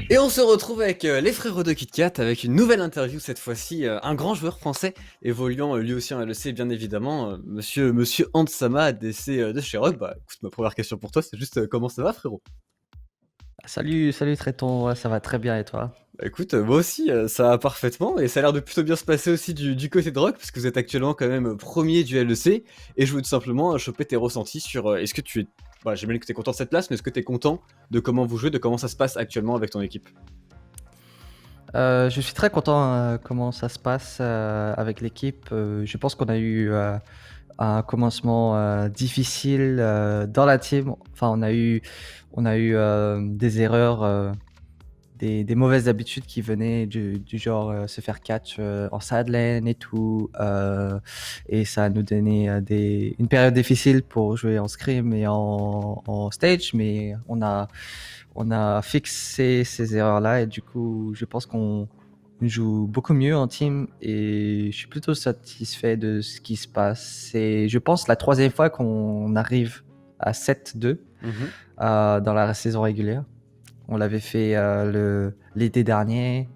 Et on se retrouve avec les frérots de KitKat avec une nouvelle interview cette fois-ci, un grand joueur français évoluant lui aussi en LEC bien évidemment, monsieur Handsama ADC de chez Rogue. Bah écoute, ma première question pour toi c'est juste comment ça va frérot? Salut, salut Traiton, ouais, ça va très bien et toi? Bah écoute, moi aussi ça va parfaitement et ça a l'air de plutôt bien se passer aussi du côté de Rogue parce que vous êtes actuellement quand même premier du LEC et je voulais tout simplement choper tes ressentis sur est-ce que tu es... Bah j'imagine que tu es content de cette place mais est-ce que tu es content de comment vous jouez, de comment ça se passe actuellement avec ton équipe? Je suis très content comment ça se passe avec l'équipe. Je pense qu'on a eu un commencement difficile dans la team. Enfin, on a eu des erreurs, des mauvaises habitudes qui venaient du genre se faire catch en side lane et tout. Et ça a nous donné une période difficile pour jouer en scrim et en stage, mais on a fixé ces erreurs-là et du coup, je pense qu'on joue beaucoup mieux en team et je suis plutôt satisfait de ce qui se passe. C'est, je pense, la troisième fois qu'on arrive à 7-2 Mhm. dans la saison régulière. On l'avait fait l'été dernier,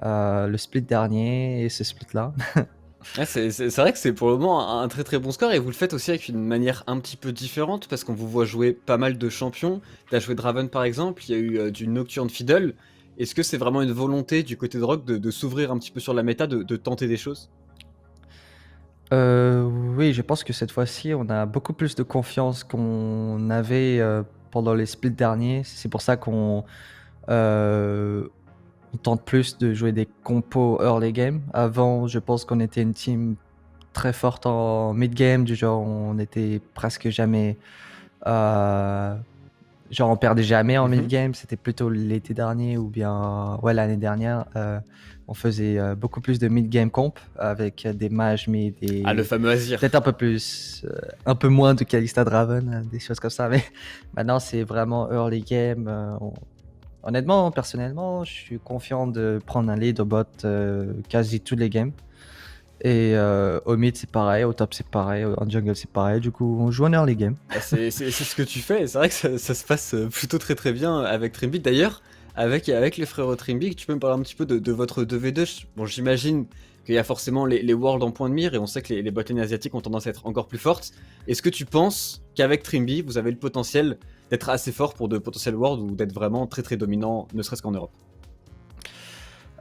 le split dernier et ce split-là. Ouais, c'est vrai que c'est pour le moment un très très bon score et vous le faites aussi avec une manière un petit peu différente parce qu'on vous voit jouer pas mal de champions. T'as joué Draven par exemple, il y a eu du Nocturne Fiddle. Est-ce que c'est vraiment une volonté du côté de Rock de s'ouvrir un petit peu sur la méta, de tenter des choses? Oui, je pense que cette fois-ci, on a beaucoup plus de confiance qu'on avait pendant les splits derniers. C'est pour ça euh, on tente plus de jouer des compos early game. Avant, je pense qu'on était une team très forte en mid game, du genre on était presque jamais euh, genre on perdait jamais en Mhm. mid-game, c'était plutôt l'été dernier ou bien ouais l'année dernière. On faisait beaucoup plus de mid-game comp avec des mages mid Ah, le et fameux peut-être Azir. un peu plus, un peu moins de Kalista Draven, des choses comme ça. Mais maintenant c'est vraiment early game. Honnêtement, personnellement, je suis confiant de prendre un lead au bot quasi tous les games. Et au mid c'est pareil, au top c'est pareil, en jungle c'est pareil. Du coup on joue en early game. Bah, c'est ce que tu fais, et c'est vrai que ça se passe plutôt très très bien avec Trimby. D'ailleurs, avec les frérots Trimby, tu peux me parler un petit peu de votre 2v2. Bon, j'imagine qu'il y a forcément les Worlds en point de mire, et on sait que les botlanes asiatiques ont tendance à être encore plus fortes. Est-ce que tu penses qu'avec Trimby, vous avez le potentiel d'être assez fort pour de potentiels Worlds ou d'être vraiment très très dominant, ne serait-ce qu'en Europe?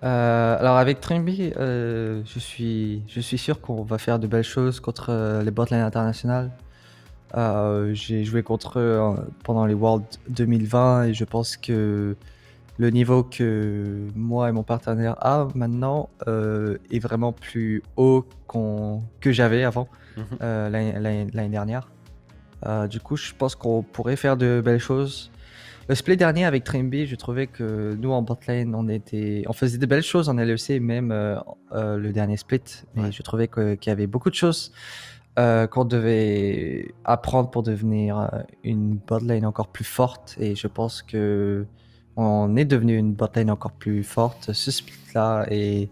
Alors avec Trimby, je suis sûr qu'on va faire de belles choses contre les botlane internationales. J'ai joué contre eux pendant les Worlds 2020 et je pense que le niveau que moi et mon partenaire a maintenant est vraiment plus haut que j'avais avant Mhm. l'année dernière. Du coup, je pense qu'on pourrait faire de belles choses. Le split dernier avec Trimby, je trouvais que nous en botlane, on faisait de belles choses en LEC, même le dernier split. Mais Ouais. je trouvais qu'il y avait beaucoup de choses qu'on devait apprendre pour devenir une botlane encore plus forte. Et je pense que on est devenu une botlane encore plus forte ce split-là. Et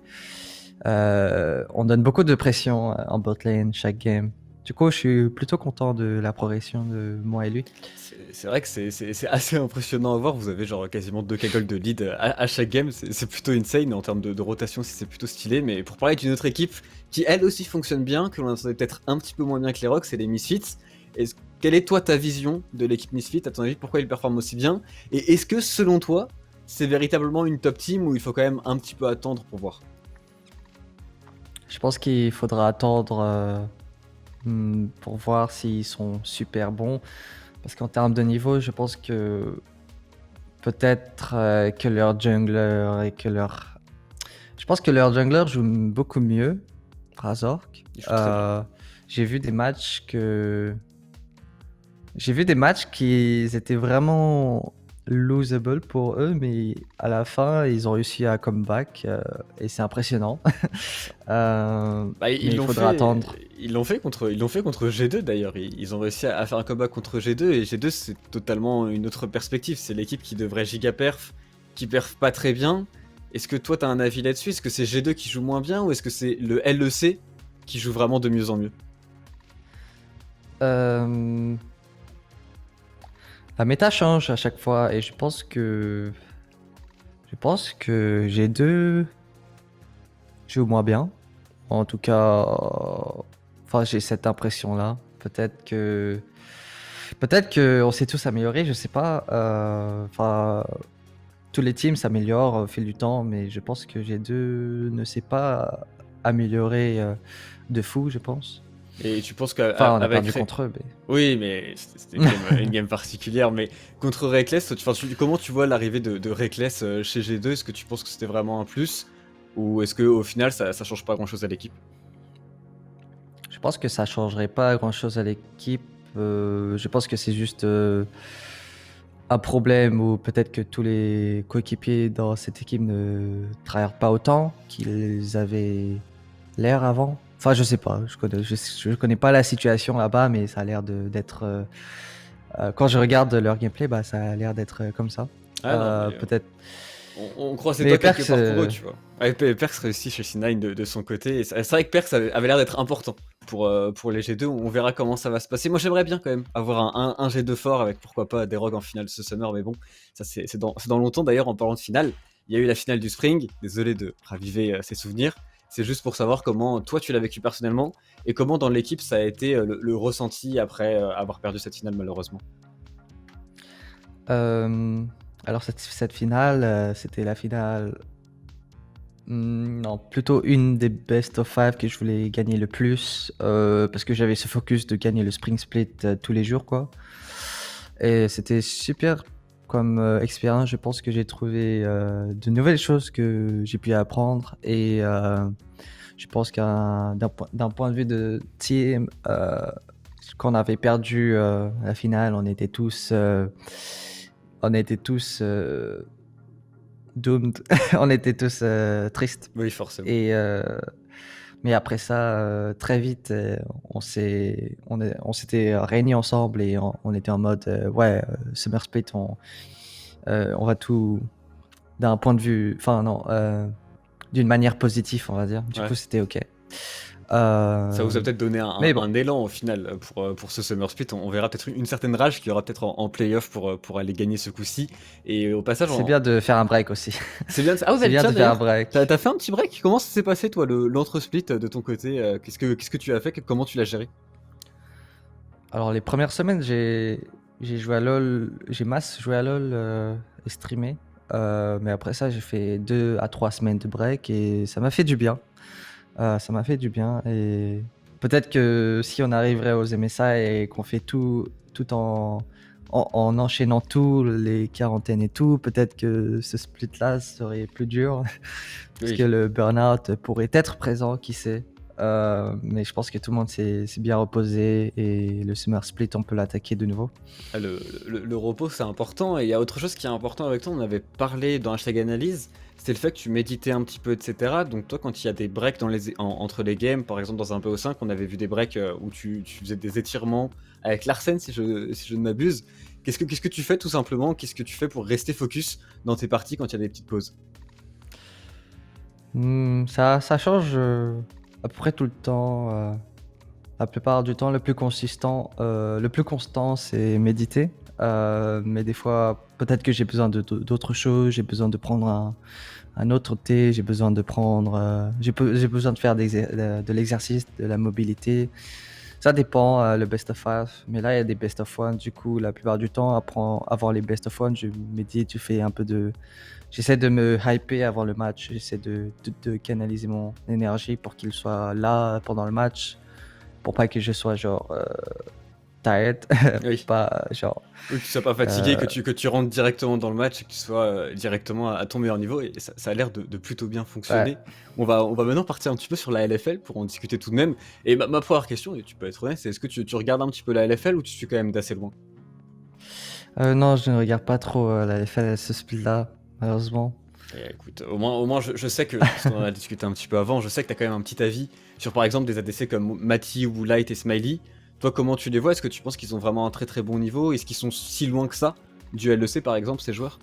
on donne beaucoup de pression en botlane chaque game. Du coup, je suis plutôt content de la progression de moi et lui. C'est vrai que c'est assez impressionnant à voir. Vous avez genre quasiment 2 cagoles de lead à chaque game. C'est plutôt insane en termes de rotation, si c'est plutôt stylé. Mais pour parler d'une autre équipe qui elle aussi fonctionne bien, que l'on entendait peut-être un petit peu moins bien que les Rocks, c'est les Misfits. Quelle est toi ta vision de l'équipe Misfits? À ton avis, pourquoi ils performent aussi bien? Et est-ce que selon toi, c'est véritablement une top team ou il faut quand même un petit peu attendre pour voir? Je pense qu'il faudra attendre pour voir s'ils sont super bons. Parce qu'en termes de niveau, je pense que peut-être que leur jungler et que leur... Je pense que leur jungler joue beaucoup mieux, Razork. Ils jouent très bien. J'ai vu des matchs que... J'ai vu des matchs qui étaient vraiment losable pour eux, mais à la fin, ils ont réussi à comeback et c'est impressionnant. Bah, Mais il faudra attendre. ils l'ont fait contre G2 d'ailleurs. Ils ont réussi à faire un combat contre G2 et G2 c'est totalement une autre perspective. C'est l'équipe qui devrait giga perf, qui perf pas très bien. Est-ce que toi t'as un avis là-dessus? Est-ce que c'est G2 qui joue moins bien ou est-ce que c'est le LEC qui joue vraiment de mieux en mieux? Euh, La méta change à chaque fois et je pense que G2 joue moins bien. En tout cas, enfin j'ai cette impression-là. Peut-être que on s'est tous améliorés, je sais pas. Enfin, tous les teams s'améliorent au fil du temps, mais je pense que G2 ne s'est pas amélioré de fou, je pense. Et tu penses Enfin, on a qu'avec perdu contre eux, mais Oui, mais c'était une game particulière. Mais contre Reckless, comment tu vois l'arrivée de Reckless chez G2? Est-ce que tu penses que c'était vraiment un plus? Ou est-ce qu'au final, ça change pas grand-chose à l'équipe? je pense que ça changerait pas grand-chose à l'équipe. Je pense que c'est juste un problème où peut-être que tous les coéquipiers dans cette équipe ne travaillent pas autant qu'ils avaient l'air avant. Enfin, je sais pas, je connais pas la situation là-bas, mais ça a l'air d'être. Quand je regarde leur gameplay, bah, ça a l'air d'être comme ça. Ah non, mais Peut-être. on croise les Mais doigts quelque Perks, part pour eux, tu vois. Ouais, Perks réussit chez C9 de son côté. Et c'est vrai que Perks avait l'air d'être important pour les G2. On verra comment ça va se passer. Moi, j'aimerais bien quand même avoir un G2 fort avec pourquoi pas des Rogues en finale ce summer. Mais bon, ça c'est dans longtemps. D'ailleurs, en parlant de finale, il y a eu la finale du Spring. Désolé de raviver ces souvenirs. C'est juste pour savoir comment toi tu l'as vécu personnellement et comment dans l'équipe ça a été le ressenti après avoir perdu cette finale malheureusement. euh, alors cette finale, c'était la finale. Non, plutôt une des best of five que je voulais gagner le plus, parce que j'avais ce focus de gagner le Spring Split tous les jours, quoi. Et c'était super comme expérience. Je pense que j'ai trouvé de nouvelles choses que j'ai pu apprendre. Et je pense d'un point de vue de team, quand on avait perdu la finale, on était tous doomed. On était tous tristes. Oui, forcément. Et mais après ça, très vite, on s'était réunis ensemble et on était en mode ouais, Summer Split, on va tout d'un point de vue, enfin non, d'une manière positive, on va dire. Du Ouais. coup, c'était ok. Ça vous a peut-être donné Mais bon, un élan au final pour ce Summer Split. On verra peut-être une certaine rage qu'il y aura peut-être en playoff pour aller gagner ce coup-ci. Et au passage, c'est bien de faire un break aussi. c'est bien. Ah, vous C'est avez bien tiens de faire un d'ailleurs. break. T'as fait un petit break? Comment ça s'est passé toi l'entre-split de ton côté? Qu'est-ce que tu as fait? Comment tu l'as géré? Alors les premières semaines, j'ai joué à LoL, j'ai masse joué à LoL et streamé. Mais après ça, j'ai fait 2 à 3 semaines de break et ça m'a fait du bien. Ça m'a fait du bien et peut-être que si on arriverait aux MSA et qu'on fait tout en enchaînant tout, les quarantaines et tout, peut-être que ce split-là serait plus dur parce que Oui. le burn-out pourrait être présent, qui sait. Mais je pense que tout le monde s'est bien reposé et le summer split, on peut l'attaquer de nouveau. Ah, le repos, c'est important. Et il y a autre chose qui est important avec toi. On avait parlé dans Hashtag Analyse. C'était le fait que tu méditais un petit peu, etc. Donc, toi, quand il y a des breaks entre les games, par exemple dans un BO5, on avait vu des breaks où tu faisais des étirements avec Larsen, si je ne m'abuse. Qu'est-ce que tu fais tout simplement? Qu'est-ce que tu fais pour rester focus dans tes parties quand il y a des petites pauses? Ça change à peu près tout le temps. La plupart du temps, le plus constant, c'est méditer. Mais des fois, peut-être que j'ai besoin d'autres choses. J'ai besoin de prendre un autre thé. J'ai besoin de prendre. J'ai besoin de faire de l'exercice, de la mobilité. Ça dépend, le best of five. Mais là, il y a des best of one. Du coup, la plupart du temps, avant les best of one, je médite, je fais un peu de. J'essaie de me hyper avant le match. J'essaie de canaliser mon énergie pour qu'il soit là pendant le match pour pas que je sois genre tired, Oui. pas genre. Oui, que tu sois pas fatigué, euh, que tu rentres directement dans le match et que tu sois directement à ton meilleur niveau. Et ça a l'air de plutôt bien ouais. fonctionner. On va maintenant partir un petit peu sur la LFL pour en discuter tout de même. Et ma première question, et tu peux être honnête, c'est est-ce que tu regardes un petit peu la LFL ou tu suis quand même d'assez loin? Non, je ne regarde pas trop la FL ce split là, malheureusement. Et écoute, au moins je sais que, parce qu'on en a discuté un petit peu avant, je sais que tu as quand même un petit avis sur par exemple des ADC comme Mati ou Light et Smiley. Toi, comment tu les vois? Est-ce que tu penses qu'ils ont vraiment un très très bon niveau? Est-ce qu'ils sont si loin que ça du LEC par exemple, ces joueurs?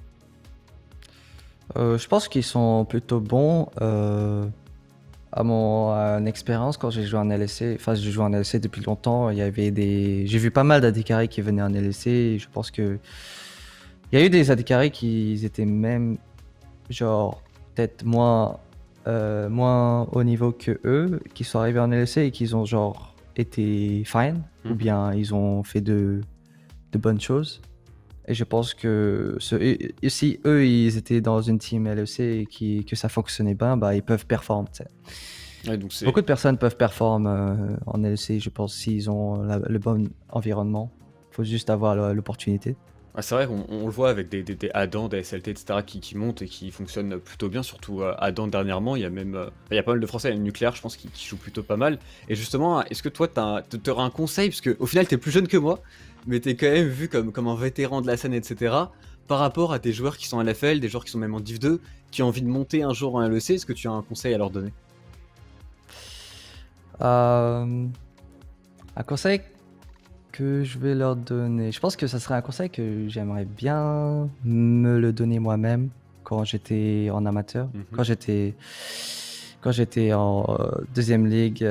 Je pense qu'ils sont plutôt bons. À mon expérience, quand j'ai joué en LEC, enfin, j'ai joué en LEC depuis longtemps, il y avait j'ai vu pas mal d'AD carry qui venaient en LEC. Et je pense que il y a eu des AD carry qui étaient même, genre, peut-être moins haut niveau que eux, qui sont arrivés en LEC et qui ont, genre, été fine, ou bien ils ont fait de bonnes choses. Et je pense que si eux, ils étaient dans une team LEC et que ça fonctionnait bien, bah, ils peuvent performer, tu sais. Ouais, donc c'est Beaucoup de personnes peuvent performer en LEC, je pense, s'ils ont le bon environnement. Il faut juste avoir l'opportunité. ouais, c'est vrai qu'on le voit avec des Adam, des SLT, etc. qui montent et qui fonctionnent plutôt bien, surtout Adam dernièrement. Il y a même il y a pas mal de Français, il y a le nucléaire, je pense, qui joue plutôt pas mal. Et justement, est-ce que toi, t'auras un conseil, parce qu'au final, t'es plus jeune que moi, mais t'es quand même vu comme un vétéran de la scène, etc. Par rapport à des joueurs qui sont en LFL, des joueurs qui sont même en Div 2, qui ont envie de monter un jour en LEC, est-ce que tu as un conseil à leur donner? Euh, un conseil que je vais leur donner. Je pense que ça serait un conseil que j'aimerais bien me le donner moi-même quand j'étais en amateur. Quand j'étais en deuxième ligue,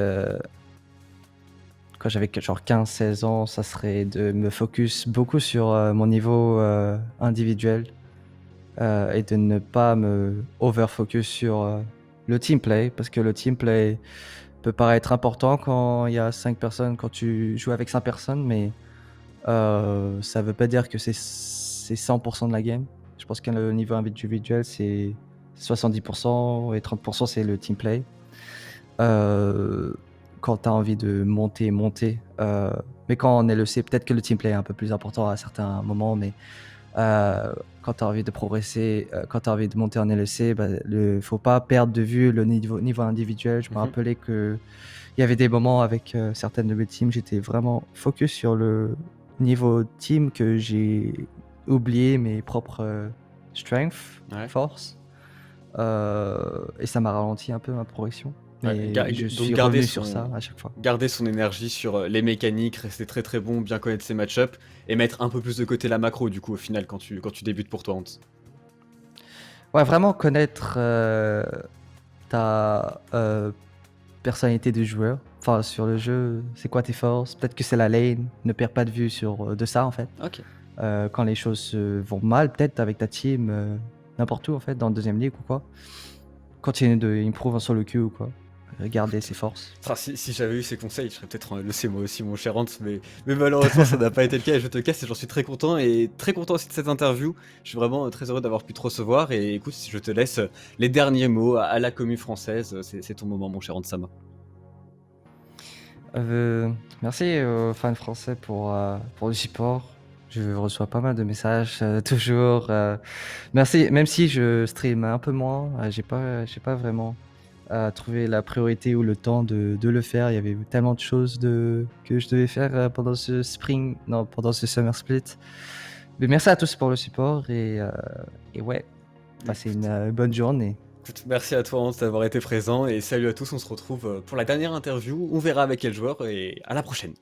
quand j'avais genre 15-16 ans, ça serait de me focus beaucoup sur mon niveau individuel et de ne pas me over-focus sur le team play, parce que le team play peut paraître important quand il y a 5 personnes, quand tu joues avec 5 personnes, mais ça veut pas dire que c'est 100% de la game. Je pense que le niveau individuel, c'est 70% et 30% c'est le team play. Quand tu as envie de monter. Mais quand on est le C, peut-être que le team play est un peu plus important à certains moments, mais quand tu as envie de progresser, quand tu as envie de monter en LEC, bah, faut pas perdre de vue le niveau individuel. Je me rappelais qu'il y avait des moments avec certaines de mes teams, j'étais vraiment focus sur le niveau team, que j'ai oublié mes propres strengths, Ouais. force, et ça m'a ralenti un peu ma progression. Ouais, Mais je donc suis garder revenu sur ça à chaque fois. garder son énergie sur les mécaniques, rester très très bon, bien connaître ses match-ups, et mettre un peu plus de côté la macro, du coup, au final, quand tu débutes pour toi, Hans. Ouais, vraiment connaître ta personnalité de joueur. Enfin, sur le jeu, c'est quoi tes forces? Peut-être que c'est la lane. Ne perds pas de vue de ça, en fait. Ok. Quand les choses vont mal, peut-être avec ta team, n'importe où, en fait, dans le deuxième ligue ou quoi. Continue de improve en solo queue ou quoi. Garder ses forces. Enfin, si j'avais eu ces conseils, je serais peut-être le C moi aussi, mon cher Hans, mais malheureusement, ça n'a pas été le cas et je te casse et j'en suis très content et très content aussi de cette interview. Je suis vraiment très heureux d'avoir pu te recevoir et écoute, si je te laisse les derniers mots à la commu française, c'est ton moment, mon cher Hans Sama. Merci aux fans français pour le support. Je reçois pas mal de messages toujours. Merci, même si je stream un peu moins, j'ai pas vraiment trouvé la priorité ou le temps de le faire. Il y avait tellement de choses que je devais faire pendant pendant ce summer split. Mais merci à tous pour le support et ouais, passez une bonne journée. Écoute, merci à toi Hans d'avoir été présent et salut à tous, on se retrouve pour la dernière interview, on verra avec quel joueur et à la prochaine.